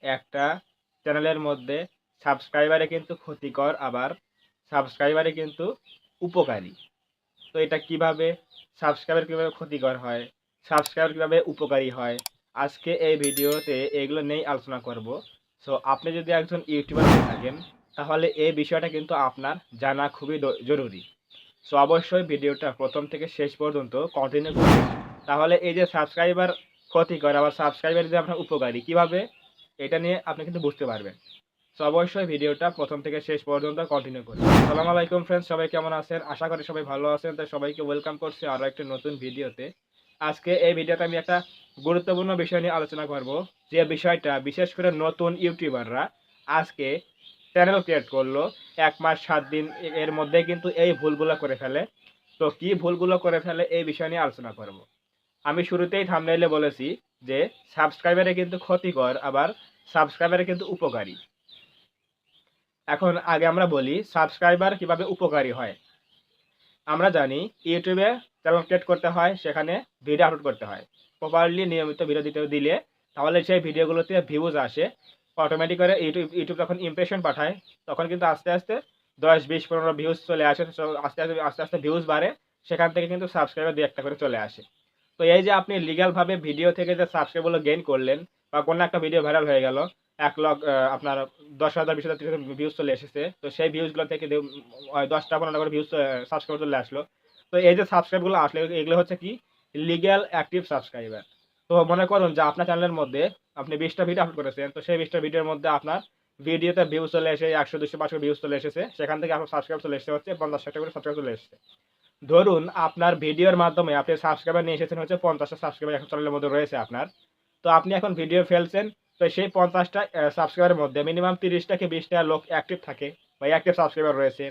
একটা চ্যানেলের মধ্যে সাবস্ক্রাইবারে কিন্তু ক্ষতিকর, আবার সাবস্ক্রাইবারে কিন্তু উপকারী। তো এটা কিভাবে সাবস্ক্রাইবার কিভাবে ক্ষতিকর হয়, সাবস্ক্রাইবার কিভাবে উপকারী হয়, আজকে এই ভিডিওতে এগুলো নিয়েই আলোচনা করব। সো আপনি যদি একজন ইউটিউবার হয়ে থাকেন তাহলে এই বিষয়টা কিন্তু আপনার জানা খুবই জরুরি। সো অবশ্যই ভিডিওটা প্রথম থেকে শেষ পর্যন্ত কন্টিনিউ করবেন। তাহলে এই যে সাবস্ক্রাইবার ক্ষতিকর আবার সাবস্ক্রাইবার যে আপনার উপকারী কিভাবে, এটা নিয়ে আপনি কিন্তু বুঝতে পারবেন। সো অবশ্যই ভিডিওটা প্রথম থেকে শেষ পর্যন্ত কন্টিনিউ করুন। আসসালামু আলাইকুম ফ্রেন্ডস, সবাই কেমন আছেন? আশা করি সবাই ভালো আছেন। তো সবাইকে ওয়েলকাম করছি আরো একটা নতুন ভিডিওতে। আজকে এই ভিডিওতে আমি একটা গুরুত্বপূর্ণ বিষয় নিয়ে আলোচনা করব। যে বিষয়টা বিশেষ করে নতুন ইউটিউবাররা আজকে চ্যানেল ক্রিয়েট করলো ১ মাস ৭ দিন এর মধ্যে কিন্তু এই ভুলগুলো করে ফেলে। তো কি ভুলগুলো করে ফেলে এই বিষয় নিয়ে আলোচনা করব। আমি শুরুতেই থাম্বনেইলে বলেছি যে সাবস্ক্রাইবারে কিন্তু ক্ষতিকর, আবার সাবস্ক্রাইবারে কিন্তু উপকারী। এখন আগে আমরা বলি সাবস্ক্রাইবার কিভাবে উপকারী হয়। আমরা জানি ইউটিউবে চ্যানেল ক্রিয়েট করতে হয়, সেখানে ভিডিও আপলোড করতে হয়। প্রপারলি নিয়মিত ভিডিও দিলে তাহলে সেই ভিডিওগুলোতে ভিউজ আসে। অটোমেটিক করে ইউটিউব যখন ইমপ্রেশন পাঠায় তখন কিন্তু আস্তে, আস্তে ১০, ২০, ১৫ ভিউজ চলে আসে। সো আস্তে, আস্তে ভিউজ বাড়ে। সেখান থেকে কিন্তু সাবস্ক্রাইবার ২-১ টা করে চলে আসে। তো এই যে আপনি লিগ্যাল ভাবে ভিডিও থেকে যে সাবস্ক্রাইবগুলো গেইন করলেন বা কোনো একটা ভিডিও ভাইরাল হয়ে গেল, ১ লক্ষ আপনার ১০,০০০, ২০,০০০, ৩০,০০০ ভিউজ চলে এসেছে। তো সেই ভিউজগুলো থেকে ১০টা ১৫টা করে ভিউজ সাবস্ক্রাইবার চলে আসলো। তো এই যে সাবস্ক্রাইবগুলো আসলে এগুলো হচ্ছে কি লিগ্যাল অ্যাক্টিভ সাবস্ক্রাইবার। তো মনে করুন যে আপনার চ্যানেলের মধ্যে আপনি ২০ টা ভিডিও আপলোড করেছেন। তো সেই ২০ টা ভিডিওর মধ্যে আপনার ভিডিওতে ভিউজ চলে এসে ১০০, ২০০, ৫০০ ভিউজ চলে এসেছে। সেখান থেকে আপনার সাবস্ক্রাইব চলে এসেছে হচ্ছে ৫০, ৬০ টা করে সাবস্ক্রাইব চলে এসেছে। ধরুন আপনার ভিডিওর মাধ্যমে আপনি সাবস্ক্রাইবার নিয়ে এসেছেন হচ্ছে ৫০ টা সাবস্ক্রাইবার এখন চ্যানেলের মধ্যে রয়েছে আপনার। তো আপনি এখন ভিডিও ফেলছেন। তো সেই ৫০ টা সাবস্ক্রাইবারের মধ্যে মিনিমাম ৩০ টা কি ২০ টা লোক অ্যাক্টিভ থাকে বা অ্যাক্টিভ সাবস্ক্রাইবার রয়েছে।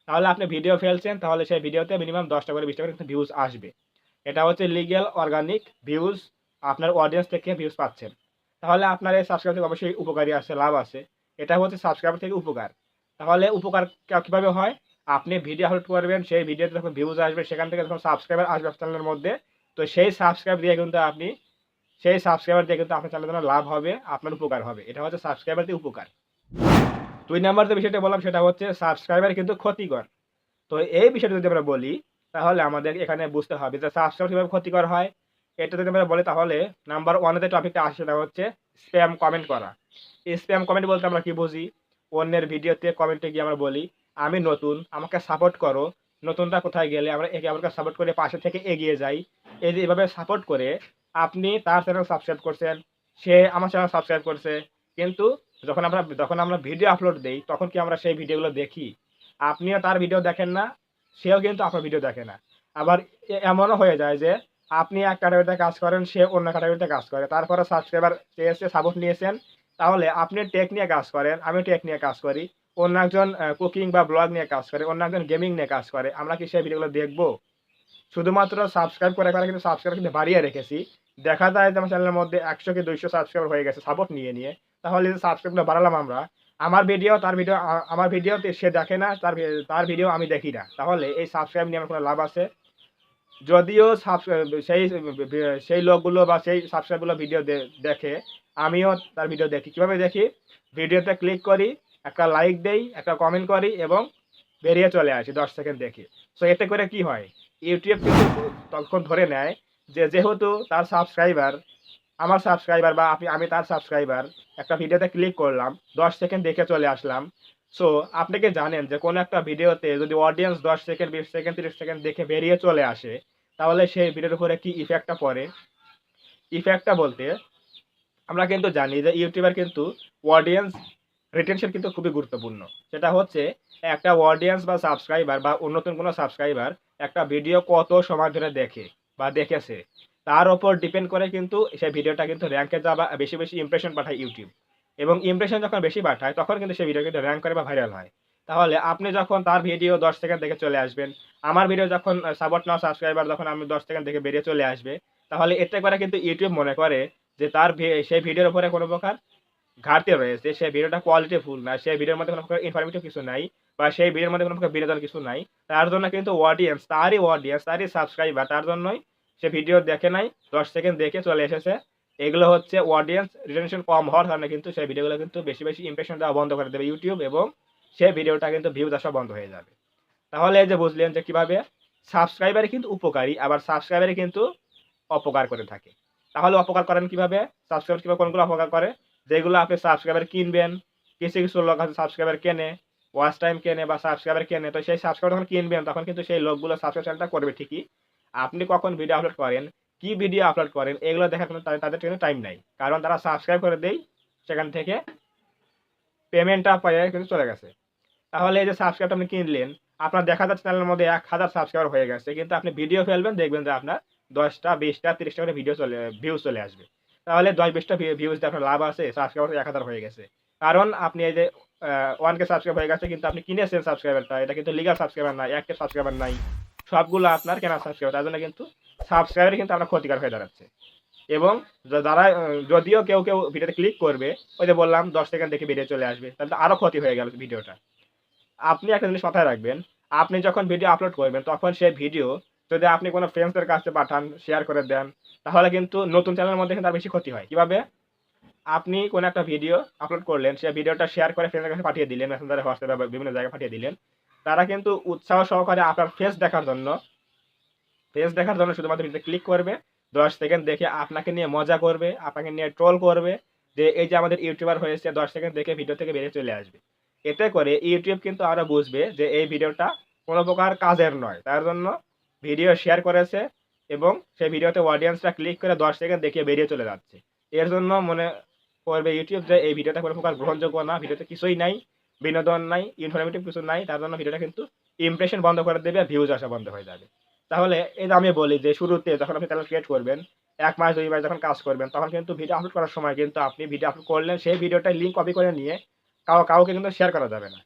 তাহলে আপনি ভিডিও ফেলছেন, তাহলে সেই ভিডিওতে মিনিমাম ১০ টা করে ২০ টা করে কিন্তু ভিউজ আসবে। এটা হচ্ছে লিগ্যাল অর্গানিক ভিউজ, আপনার অডিয়েন্স থেকে ভিউজ পাচ্ছেন। তাহলে আপনার এই সাবস্ক্রাইব থেকে অবশ্যই উপকারী আছে, লাভ আছে। এটা হচ্ছে সাবস্ক্রাইবার থেকে উপকার। তাহলে উপকার কিভাবে হয়? আপনি ভিডিও আপলোড করবেন, সেই ভিডিওতে যখন ভিউজ আসবে সেখান থেকে যখন সাবস্ক্রাইবার আসবে আপনার চ্যানেলের মধ্যে, তো সেই সাবস্ক্রাইবার দিয়ে কিন্তু আপনার চ্যানেলের জন্য লাভ হবে, আপনার উপকার হবে। এটা হচ্ছে সাবস্ক্রাইবার দিয়ে উপকার। ২ নাম্বার যে বিষয়টা বললাম সেটা হচ্ছে সাবস্ক্রাইবার কিন্তু ক্ষতিকর। তো এই বিষয়টা যদি আমরা বলি তাহলে আমাদের এখানে বুঝতে হবে যে সাবস্ক্রাইবার কিভাবে ক্ষতিকর হয়। এটা যদি আমরা বলি তাহলে নাম্বার 1 এ যে টপিকটা আসে সেটা হচ্ছে স্প্যাম কমেন্ট করা। স্প্যাম কমেন্ট বলতে আমরা কি বুঝি? অন্যের ভিডিওতে কমেন্টে গিয়ে আমরা বলি, "আমি নতুন, আমাকে সাপোর্ট করো।" নতুনরা কোথায় গেলে আমরা একে অপরকে সাপোর্ট করে পাশে থেকে এগিয়ে যাই। এই যে এভাবে সাপোর্ট করে আপনি তার চ্যানেল সাবস্ক্রাইব করছেন, সে আমার চ্যানেল সাবস্ক্রাইব করছে। কিন্তু যখন আমরা ভিডিও আপলোড দেই তখন কি আমরা সেই ভিডিওগুলো দেখি? আপনিও তার ভিডিও দেখেন না, সেও কিন্তু আপনার ভিডিও দেখে না। আবার এমনও হয়ে যায় যে আপনি এক ক্যাটাগরিতে কাজ করেন, সে অন্য ক্যাটাগরিতে কাজ করে। তারপরে সাবস্ক্রাইবার চেয়েছে, সাপোর্ট নিয়েছেন। তাহলে আপনি টেক নিয়ে কাজ করেন, আমিও টেক নিয়ে কাজ করি। অন্য একজন কুকিং বা ব্লগ নিয়ে কাজ করে, অন্য একজন গেমিং নিয়ে কাজ করে। আমরা কি সেই ভিডিওগুলো দেখব? শুধুমাত্র সাবস্ক্রাইব করে কিন্তু সাবস্ক্রাইবার কিন্তু বাড়িয়ে রেখেছি। দেখা যায় যে আমার চ্যানেলের মধ্যে ১০০ কি ২০০ সাবস্ক্রাইবার হয়ে গেছে সাপোর্ট নিয়ে। তাহলে যে সাবস্ক্রাইবগুলো বাড়ালাম আমরা, আমার ভিডিওতে সে দেখে না, তার ভিডিও আমি দেখি না। তাহলে এই সাবস্ক্রাইব নিয়ে আমার কোনো লাভ আছে? যদিও সেই লোকগুলো বা সেই সাবস্ক্রাইবগুলো ভিডিও দেখে, আমিও তার ভিডিও দেখি। কিভাবে দেখি? ভিডিওতে ক্লিক করি, একটা লাইক দেই, একটা কমেন্ট করি এবং বেরিয়ে চলে আসি ১০ সেকেন্ড দেখি। সো এতে করে কি হয়? ইউটিউব কিন্তু তখন ধরে নেয় যে যেহেতু তার সাবস্ক্রাইবার আমার সাবস্ক্রাইবার বা আমি তার সাবস্ক্রাইবার, একটা ভিডিওতে ক্লিক করলাম, ১০ সেকেন্ড দেখে চলে আসলাম। সো আপনি কি জানেন যে কোনো একটা ভিডিওতে যদি অডিয়েন্স ১০ সেকেন্ড, ২০ সেকেন্ড, ৩০ সেকেন্ড দেখে বেরিয়ে চলে আসে, তাহলে সেই ভিডিওর উপরে কি ইফেক্টটা পড়ে? ইফেক্টটা বলতে আমরা কিন্তু জানি যে ইউটিউবের কিন্তু অডিয়েন্স রিটেনশন কিন্তু খুবই গুরুত্বপূর্ণ। সেটা হচ্ছে একটা অডিয়েন্স বা সাবস্ক্রাইবার বা নতুন কোনো সাবস্ক্রাইবার একটা ভিডিও কত সময় ধরে দেখে বা দেখেছে, তার উপর ডিপেন্ড করে কিন্তু সেই ভিডিওটা কিন্তু র‍্যাংকে যায় বা বেশি ইমপ্রেশন পাঠায় ইউটিউব। এবং ইমপ্রেশন যখন বেশি পাঠায় তখন কিন্তু সেই ভিডিও কিন্তু র‍্যাংক করে বা ভাইরাল হয়। তাহলে আপনি যখন তার ভিডিও ১০ সেকেন্ড দেখে চলে আসবেন, আমার ভিডিও যখন সাপোর্ট নাও সাবস্ক্রাইবার যখন আমি ১০ সেকেন্ড দেখে বেরিয়ে চলে আসবে, তাহলে এতে করে কিন্তু ইউটিউব মনে করে যে সেই ভিডিওর উপরে কোনো প্রকার ঘাটতি রয়েছে। সেই ভিডিওটা কোয়ালিটিফুল না। সেই ভিডিওর মধ্যে কোনো প্রকার ইনফরমেটিভ কিছু নাই বা সেই ভিডিওর মধ্যে কোনো প্রকার বিনোদন কিছু নাই। তার জন্য কিন্তু তারই সাবস্ক্রাইবার তার জন্যই সে ভিডিও দেখে নাই। ১০ সেকেন্ড দেখে চলে এসেছে। এগুলো হচ্ছে অডিয়েন্স রিটেনশন কম হওয়ার কারণে কিন্তু সেই ভিডিওগুলো কিন্তু বেশি বেশি ইমপ্রেশন দেওয়া বন্ধ করে দেবে ইউটিউব, এবং সেই ভিডিওটা কিন্তু ভিউজ আসা বন্ধ হয়ে যাবে। তাহলে এই যে বুঝলেন যে কিভাবে সাবস্ক্রাইবারে কিন্তু উপকারী, আবার সাবস্ক্রাইবারে কিন্তু অপকার করে থাকে। তাহলে অপকার করেন কিভাবে? সাবস্ক্রাইবার কিভাবে কোনগুলো অপকার করে? যেগুলো আপনি সাবস্ক্রাইবার কিনবেন, কিছু, কিছু লোক আছে সাবস্ক্রাইবার কেনে, ওয়াচ টাইম কেনে বা সাবস্ক্রাইবার কেনে। তো সেই সাবস্ক্রাইবার যখন কিনবেন তখন কিন্তু সেই লোকগুলো সাবস্ক্রিপশনটা করবে ঠিকই। আপনি কখন ভিডিও আপলোড করেন, কি ভিডিও আপলোড করেন এগুলো দেখার কোনো তাদের কিন্তু টাইম নাই। কারণ তারা সাবস্ক্রাইব করে দেয়, সেখান থেকে পেমেন্টটা পেয়ে কিন্তু চলে গেছে। তাহলে এই যে সাবস্ক্রাইবটা আপনি কিনলেন, আপনার দেখা যাচ্ছে চ্যানেলের মধ্যে ১,০০০ সাবস্ক্রাইবার হয়ে গেছে। কিন্তু আপনি ভিডিও ফেলবেন, দেখবেন যে আপনার ১০টা, ২০টা, ৩০টা করে ভিউজ চলে আসবে। তাহলে ১০-২০ টা ভিউজ দিয়ে আপনার লাভ আছে, সাবস্ক্রাইবার ১,০০০ হয়ে গেছে। কারণ আপনি এই যে 1K সাবস্ক্রাইব হয়ে গেছে, কিন্তু আপনি কিনেছেন সাবস্ক্রাইবারটা। এটা কিন্তু লিগ্যাল সাবস্ক্রাইবার না, অ্যাক্টিভ সাবস্ক্রাইবার নাই। সবগুলো আপনার কেনা সাবস্ক্রাইবার। তার জন্য কিন্তু সাবস্ক্রাইবার কিন্তু আপনার ক্ষতিকর হয়ে দাঁড়াচ্ছে। এবং যারা যদিও কেউ ভিডিওতে ক্লিক করবে, ওই যে বললাম ১০ সেকেন্ড দেখে বেরিয়ে চলে আসবে। তাহলে তো আরো ক্ষতি হয়ে গেল ভিডিওটা। আপনি একটা জিনিস মাথায় রাখবেন, আপনি যখন ভিডিও আপলোড করবেন তখন সেই ভিডিও যদি আপনি কোনো ফ্রেন্ডসদের কাছে পাঠান, শেয়ার করে দেন, তাহলে কিন্তু নতুন চ্যানেলের মধ্যে কিন্তু আর বেশি ক্ষতি হয়। কিভাবে? আপনি কোনো একটা ভিডিও আপলোড করলেন, সেই ভিডিওটা শেয়ার করে ফ্রেন্ডের কাছে পাঠিয়ে দিলেন, মেসেঞ্জারে, হোয়াটসঅ্যাপে বা বিভিন্ন জায়গায় পাঠিয়ে দিলেন। তারা কিন্তু উৎসাহ সহকারে আপনার ফেস দেখার জন্য শুধুমাত্র ভিডিওতে ক্লিক করবে। ১০ সেকেন্ড দেখে আপনাকে নিয়ে মজা করবে, আপনাকে নিয়ে ট্রোল করবে যে এই যে আমাদের ইউটিউবার হয়েছে, ১০ সেকেন্ড দেখে ভিডিও থেকে বেরিয়ে চলে আসবে। এতে করে ইউটিউব কিন্তু আরো বুঝবে যে এই ভিডিওটা কোনো প্রকার কাজের নয়। তার জন্য ভিডিও শেয়ার করেছে এবং সেই ভিডিওতে অডিয়েন্সরা ক্লিক করে ১০ সেকেন্ড দেখে বেরিয়ে চলে যাচ্ছে। এর জন্য মনে করবে ইউটিউব যে এই ভিডিওটা কোনো প্রকার গ্রহণযোগ্য না, ভিডিওতে কিছুই নাই, বিনোদন নাই, ইনফরমেটিভ কিছু নাই। তার জন্য ভিডিওটা কিন্তু ইমপ্রেশন বন্ধ করে দেবে, ভিউজ আসা বন্ধ হয়ে যাবে। তাহলে এই যে আমি বলি যে শুরুতে যখন আপনি চ্যানেল ক্রিয়েট করবেন, ১ মাস ২ মাস যখন কাজ করবেন, তখন কিন্তু ভিডিও আপলোড করার সময় কিন্তু আপনি ভিডিও আপলোড করলেন, সেই ভিডিওটার লিঙ্ক কপি করে নিয়ে কাউকে কিন্তু শেয়ার করা যাবে না।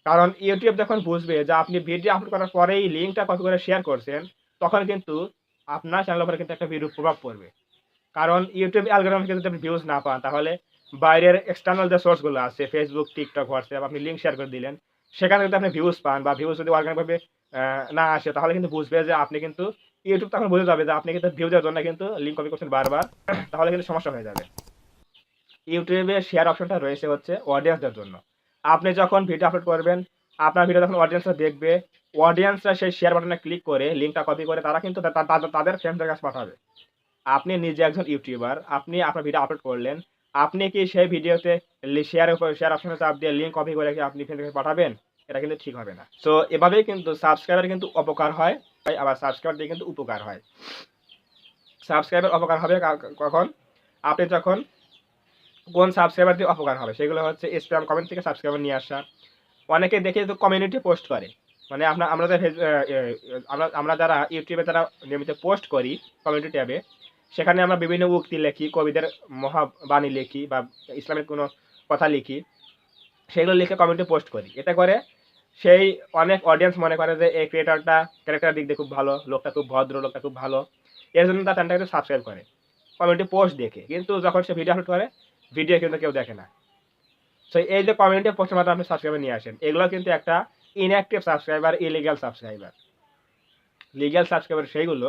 কারণ ইউটিউব যখন বুঝবে যে আপনি ভিডিও আপলোড করার পরেই লিঙ্কটা কপি করে শেয়ার করছেন, তখন কিন্তু আপনার চ্যানেলের উপরে কিন্তু একটা বিরূপ প্রভাব পড়বে। কারণ ইউটিউব অ্যালগরিদম থেকে যদি আপনি ভিউজ না পান, তাহলে বাইরের এক্সটার্নাল যে সোর্সগুলো আছে ফেসবুক, টিকটক, হোয়াটসঅ্যাপ, আপনি লিঙ্ক শেয়ার করে দিলেন। সেখানে যদি আপনি ভিউজ পান বা ভিউজ যদি অর্গানিকভাবে না আসে, তাহলে কিন্তু বুঝবে যে আপনি কিন্তু ইউটিউব তখন বুঝে যাবে যে আপনি কিন্তু ভিউজের জন্য কিন্তু লিঙ্ক কপি করছেন বারবার। তাহলে কিন্তু সমস্যা হয়ে যাবে। ইউটিউবে শেয়ার অপশনটা রয়েছে হচ্ছে অডিয়েন্সদের জন্য। আপনি যখন ভিডিও আপলোড করবেন, আপনার ভিডিও যখন অডিয়েন্সরা দেখবে, অডিয়েন্সরা সেই শেয়ার বাটনে ক্লিক করে লিঙ্কটা কপি করে তারা কিন্তু তাদের ফ্রেন্ডদের কাছে পাঠাবে। আপনি নিজে একজন ইউটিউবার, আপনি আপনার ভিডিও আপলোড করলেন। আপনি কি সেই ভিডিওতে শেয়ার অপশনে চাপ দিয়ে লিঙ্ক কপি করে কি আপনি ফ্রেন্ডের কাছে পাঠাবেন? এটা কিন্তু ঠিক হবে না। সো এভাবেই কিন্তু সাবস্ক্রাইবার কিন্তু অপকার হয়, আবার সাবস্ক্রাইবার দিয়ে কিন্তু উপকার হয়। সাবস্ক্রাইবার অপকার হবে কখন? আপনি যখন কোন সাবস্ক্রাইবার দিয়ে অপকার হবে? সেগুলো হচ্ছে স্প্যাম কমেন্ট থেকে সাবস্ক্রাইবার নিয়ে আসা। অনেকে দেখি তো কমিউনিটি পোস্ট করে। মানে আমরা যে আমরা যারা ইউটিউবে যারা নিয়মিত পোস্ট করি কমিউনিটি ট্যাবে, সেখানে আমরা বিভিন্ন উক্তি লিখি, কবিদের মহাবাণী লিখি বা ইসলামিক কোনো কথা লিখি। সেগুলো লিখে কমিউনিটি পোস্ট করি। এতে করে সেই অনেক অডিয়েন্স মনে করে যে এই ক্যারেক্টারের দিক দিয়ে খুব ভালো, লোকটা খুব ভদ্র, লোকটা খুব ভালো। এর জন্য তার চ্যানেলটাকে সাবস্ক্রাইব করে। কমিউনিটি পোস্ট দেখে। কিন্তু যখন সে ভিডিও আপলোড করে, ভিডিও কিন্তু কেউ দেখে না। সো এই যে কমিউনিটি পোস্টের মাধ্যমে আপনি সাবস্ক্রাইবার নিয়ে আসেন, এগুলো কিন্তু একটা inactive subscriber, illegal subscriber. Legal subscriber সেইগুলো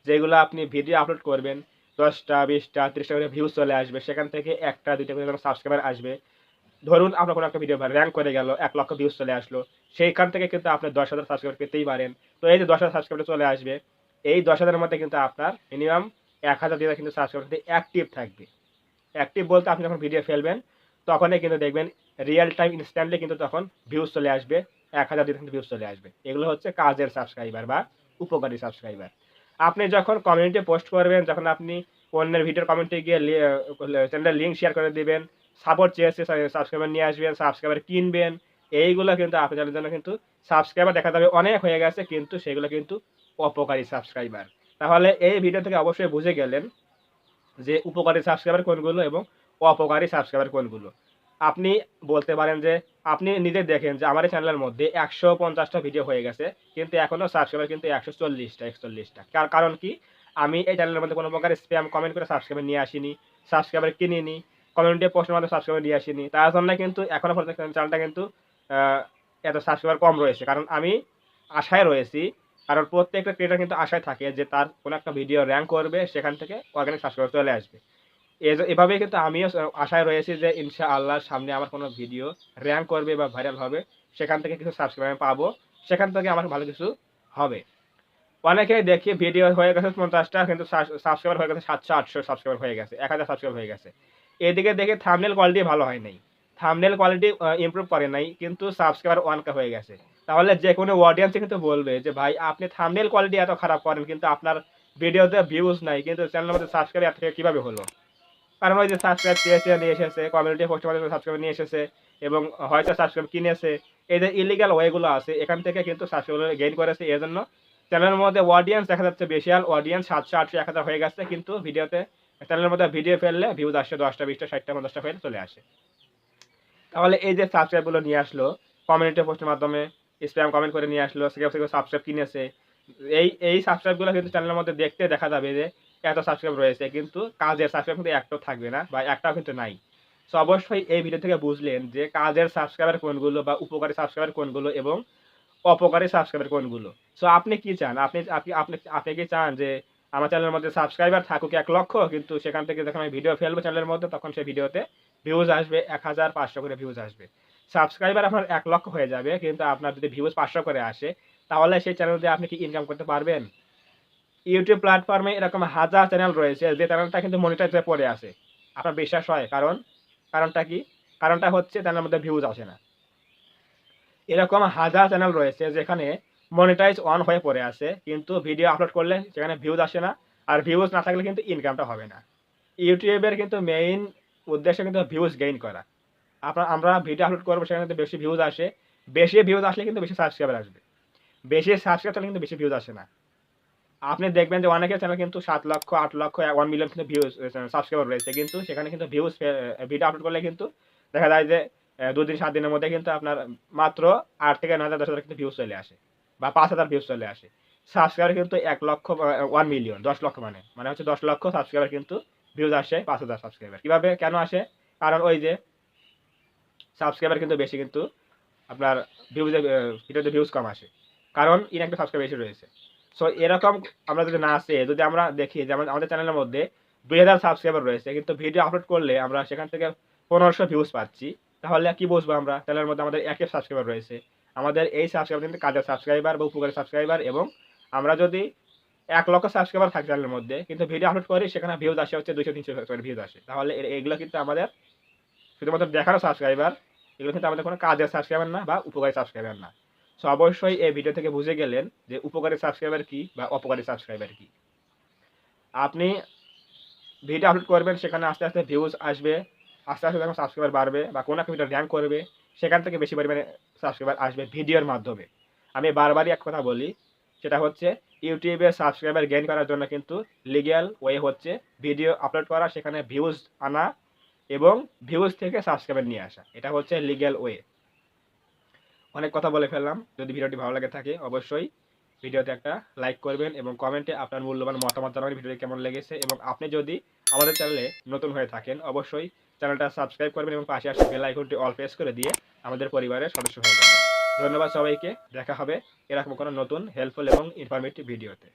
যেগুলো আপনি ভিডিও আপলোড করবেন, ১০টা, ২০টা, ৩০টা করে ভিউজ চলে আসবে। সেখান থেকে ১টা, ২টা করে সাবস্ক্রাইবার আসবে। ধরুন আপনার কোনো একটা ভিডিও র‍্যাংক করে গেল, ১,০০,০০০ ভিউজ চলে আসলো। সেইখান থেকে কিন্তু আপনি ১০,০০০ সাবস্ক্রাইবার পেতেই পারেন। তো এই যে ১০,০০০ সাবস্ক্রাইবার চলে আসবে, এই ১০,০০০ এর মধ্যে কিন্তু আপনার মিনিমাম ১,০০০ দিয়ে কিন্তু সাবস্ক্রাইবার অ্যাক্টিভ থাকবে। অ্যাক্টিভ বলতে আপনি যখন ভিডিও ফেলবেন, তখনই কিন্তু দেখবেন রিয়াল টাইম ইনস্ট্যান্টলি কিন্তু তখন ভিউজ চলে আসবে। ১,০০০ দিয়ে কিন্তু ভিউজ চলে আসবে। এগুলো হচ্ছে কাজের সাবস্ক্রাইবার বা উপকারী সাবস্ক্রাইবার। আপনি যখন কমিউনিটি পোস্ট করবেন, যখন আপনি অন্যের ভিডিওর কমেন্টে গিয়ে চ্যানেলের লিঙ্ক শেয়ার করে দিবেন, সাপোর্ট চেয়েছে সাবস্ক্রাইবার নিয়ে আসবেন, সাবস্ক্রাইবার কিনবেন। এইগুলো কিন্তু আপনাদের জন্য কিন্তু সাবস্ক্রাইবার দেখা যাবে অনেক হয়ে গেছে, কিন্তু সেগুলো কিন্তু অপকারী সাবস্ক্রাইবার। তাহলে এই ভিডিও থেকে অবশ্যই বুঝে গেলেন যে উপকারী সাবস্ক্রাইবার কোনগুলো এবং অপকারী সাবস্ক্রাইবার কোনগুলো। আপনি বলতে পারেন যে আপনি নিজে দেখেন যে আমার এই চ্যানেলের মধ্যে ১৫০ টা ভিডিও হয়ে গেছে, কিন্তু এখনো সাবস্ক্রাইবার কিন্তু ১৪০ টা ৪১ টা। কারণ কি? আমি এই চ্যানেলের মধ্যে কোনো প্রকার স্প্যাম কমেন্ট করে সাবস্ক্রাইবার নিয়ে আসিনি, সাবস্ক্রাইবার কিনিনি, কমিউনিটি পোস্টের মাধ্যমে সাবস্ক্রাইবার নিয়ে আসিনি। তার জন্য কিন্তু এখনো পর্যন্ত চ্যানেলটা কিন্তু আ এত সাবস্ক্রাইবার কম রয়েছে। কারণ আমি আশায় রয়েছি। কারণ প্রত্যেকটা ক্রিয়েটর কিন্তু আশায় থাকে যে তার কোনো একটা ভিডিও র‍্যাংক করবে, সেখান থেকে অর্গানিক সাবস্ক্রাইবার চলে আসবে। এভাবেই কিন্তু আমিও আশায় রয়েছি যে ইনশাআল্লাহ সামনে আমার কোনো ভিডিও র‍্যাংক করবে বা ভাইরাল হবে। সেখান থেকে কিছু সাবস্ক্রাইবার আমি পাবো। সেখান থেকে আমার ভালো কিছু হবে। অনেকেই দেখি ভিডিও হয়ে গেছে ৫০ টা কিন্তু সাবস্ক্রাইবার হয়ে গেছে ৭০০-৮০০ সাবস্ক্রাইবার হয়ে গেছে। ১০০০ সাবস্ক্রাইবার হয়ে গেছে। এদিকে দেখি থাম্বনেল কোয়ালিটি ভালো হয় নাই। থাম্বনেল কোয়ালিটি ইমপ্রুভ করে নাই কিন্তু সাবস্ক্রাইবার 1 কে হয়ে গেছে। তাহলে যেকোনো অডিয়েন্সই কিন্তু বলবে যে ভাই আপনি থাম্বনেল কোয়ালিটি এত খারাপ করেন কিন্তু আপনার ভিডিওতে ভিউজ নাই কিন্তু চ্যানেলের মধ্যে সাবস্ক্রাইব এত থেকে কিভাবে হলো? কারণ ওই যে সাবস্ক্রাইব চেয়েছে নিয়ে এসেছে, কমিউনিটি পোস্টের মাধ্যমে সাবস্ক্রাইব নিয়ে এসেছে এবং হয়তো সাবস্ক্রাইব কিনেছে। এই যে ইলিগাল ওয়ে গুলো আছে এখান থেকে কিন্তু সাবস্ক্রাইবার গেইন করেছে। এজন্য চ্যানেলের মধ্যে অডিয়েন্স দেখা যাচ্ছে বিশাল অডিয়েন্স ৭০০, ৮০০, ১০০০ হয়ে গেছে কিন্তু ভিডিওতে চ্যানেলের মধ্যে ভিডিও ফেললে ভিউজ আসে ১০ টা, ২০ টা, ৬০ টা, ৫০ টা হয়ে চলে আসে। তাহলে এই যে সাবস্ক্রাইব গুলো নিয়ে আসলো, কমিউনিটি পোস্টের মাধ্যমে স্প্যাম কমেন্ট করে নিয়ে আসলো, কেউ সাবস্ক্রাইব কিনেছে। এই সাবস্ক্রাইব গুলো কিন্তু চ্যানেলের মধ্যে দেখতে দেখা যাবে যে এত সাবস্ক্রাইব রয়েছে কিন্তু কাজের সাবস্ক্রাইব কিন্তু একটাও থাকবে না বা একটাও কিন্তু নাই। সো অবশ্যই এই ভিডিও থেকে বুঝলেন যে কাজের সাবস্ক্রাইবার কোনগুলো বা উপকারী সাবস্ক্রাইবার কোনগুলো এবং অপকারী সাবস্ক্রাইবার কোনগুলো। সো আপনি কি চান? আপনি আপনি আপনি আপনি কি চান যে আমার চ্যানেলের মধ্যে সাবস্ক্রাইবার থাকুক ১,০০,০০০ কিন্তু সেখান থেকে যখন আমি ভিডিও ফেলবো চ্যানেলের মধ্যে তখন সেই ভিডিওতে ভিউজ আসবে ১,০০০, ৫০০ করে ভিউজ আসবে। সাবস্ক্রাইবার আপনার ১,০০,০০০ হয়ে যাবে কিন্তু আপনার যদি ভিউজ ৫০০ করে আসে তাহলে সেই চ্যানেল দিয়ে আপনি কি ইনকাম করতে পারবেন? YouTube প্ল্যাটফর্মে এরকম হাজার চ্যানেল রয়েছে যে চ্যানেলটা কিন্তু মনিটাইজ হয়ে পড়ে আছে। আপনার বিশ্বাস হয়? কারণটা কি? কারণটা হচ্ছে চ্যানেলের মধ্যে ভিউজ আসে না। এরকম হাজার চ্যানেল রয়েছে যেখানে মনিটাইজ অন হয়ে পড়ে আছে কিন্তু ভিডিও আপলোড করলে সেখানে ভিউজ আসে না। আর ভিউজ না থাকলে কিন্তু ইনকামটা হবে না। YouTube এর কিন্তু মেইন উদ্দেশ্য কিন্তু ভিউজ গেইন করা। আমরা ভিডিও আপলোড করব সেখানে কিন্তু বেশি ভিউজ আসে। বেশি ভিউজ আসলে কিন্তু বেশি সাবস্ক্রাইবার আসবে। বেশি সাবস্ক্রাইব থাকলে কিন্তু বেশি ভিউজ আসে না। আপনি দেখবেন যে অনেকের চ্যানেল কিন্তু ৭,০০,০০০, ৮,০০,০০০, ১ মিলিয়ন কিন্তু ভিউজ সাবস্ক্রাইবার রয়েছে। কিন্তু সেখানে কিন্তু ভিডিও আপলোড করলে কিন্তু দেখা যায় যে ২ দিন ৭ দিনের মধ্যে কিন্তু আপনার মাত্র ৮ থেকে ৯,০০০, ১০,০০০ কিন্তু ভিউজ চলে আসে বা ৫,০০০ ভিউজ চলে আসে। সাবস্ক্রাইবার কিন্তু ১,০০,০০০ ১ মিলিয়ন ১০,০০,০০০ মানে হচ্ছে ১০,০০,০০০ সাবস্ক্রাইবার কিন্তু ভিউজ আসে ৫,০০০ সাবস্ক্রাইবার। কিভাবে কেন আসে? কারণ ওই যে সাবস্ক্রাইবার কিন্তু বেশি কিন্তু আপনার ভিডিওতে ভিউজ কম আসে। কারণ ইনঅ্যাক্টিভ সাবস্ক্রাইবার বেশি রয়েছে। সো এরকম আমরা যদি না আসে যদি আমরা দেখি যে আমাদের চ্যানেলের মধ্যে ২,০০০ সাবস্ক্রাইবার রয়েছে কিন্তু ভিডিও আপলোড করলে আমরা সেখান থেকে ১৫০০ ভিউজ পাচ্ছি। তাহলে কি বুঝবো আমরা? চ্যানেলের মধ্যে আমাদের অ্যাক্টিভ সাবস্ক্রাইবার রয়েছে। আমাদের এই সাবস্ক্রাইবার কিন্তু কাজের সাবস্ক্রাইবার বা উপকারী সাবস্ক্রাইবার এবং আমরা যদি ১,০০,০০০ সাবস্ক্রাইবার থাকে চ্যানেলের মধ্যে কিন্তু ভিডিও আপলোড করি সেখানে ভিউজ আসে হচ্ছে ২০০-৩০০ করে ভিউজ আসে। তাহলে এগুলো কিন্তু আমাদের শুধুমাত্র দেখানো সাবস্ক্রাইবার। এগুলো কিন্তু আমাদের কোনো কাজের সাবস্ক্রাইবার না বা উপকারী সাবস্ক্রাইবার না। সো অবশ্যই এই ভিডিও থেকে বুঝে গেলেন যে উপকারী সাবস্ক্রাইবার কি বা অপকারী সাবস্ক্রাইবার কি। আপনি ভিডিও আপলোড করবেন সেখানে আস্তে, আস্তে ভিউজ আসবে। আস্তে, আস্তে যখন সাবস্ক্রাইবার বাড়বে বা কোনো একটা ভিডিও র‍্যাংক করবে সেখান থেকে বেশি পরিমাণে সাবস্ক্রাইবার আসবে ভিডিওর মাধ্যমে। আমি বারবারই এক কথা বলি সেটা হচ্ছে YouTube এ সাবস্ক্রাইবার গেইন করার জন্য কিন্তু লিগ্যাল ওয়ে হচ্ছে ভিডিও আপলোড করা, সেখানে ভিউজ আনা এবং ভিউজ থেকে সাবস্ক্রাইবার নিয়ে আসা। এটা হচ্ছে লিগ্যাল ওয়ে। অনেক কথা বলে ফেললাম। যদি ভিডিওটি ভালো লাগে থাকে অবশ্যই ভিডিওতে একটা লাইক করবেন এবং কমেন্টে আপনার মূল্যবান মতামত জানাবেন ভিডিওটি কেমন লেগেছে এবং আপনি যদি আমাদের চ্যানেলে নতুন হয়ে থাকেন অবশ্যই চ্যানেলটা সাবস্ক্রাইব করবেন এবং পাশে আসা বেল আইকনটি অল প্রেস করে দিয়ে আমাদের পরিবারের সদস্য হয়ে যাবেন। ধন্যবাদ সবাইকে। দেখা হবে এরকম কোনো নতুন হেল্পফুল এবং ইনফরমেটিভ ভিডিওতে।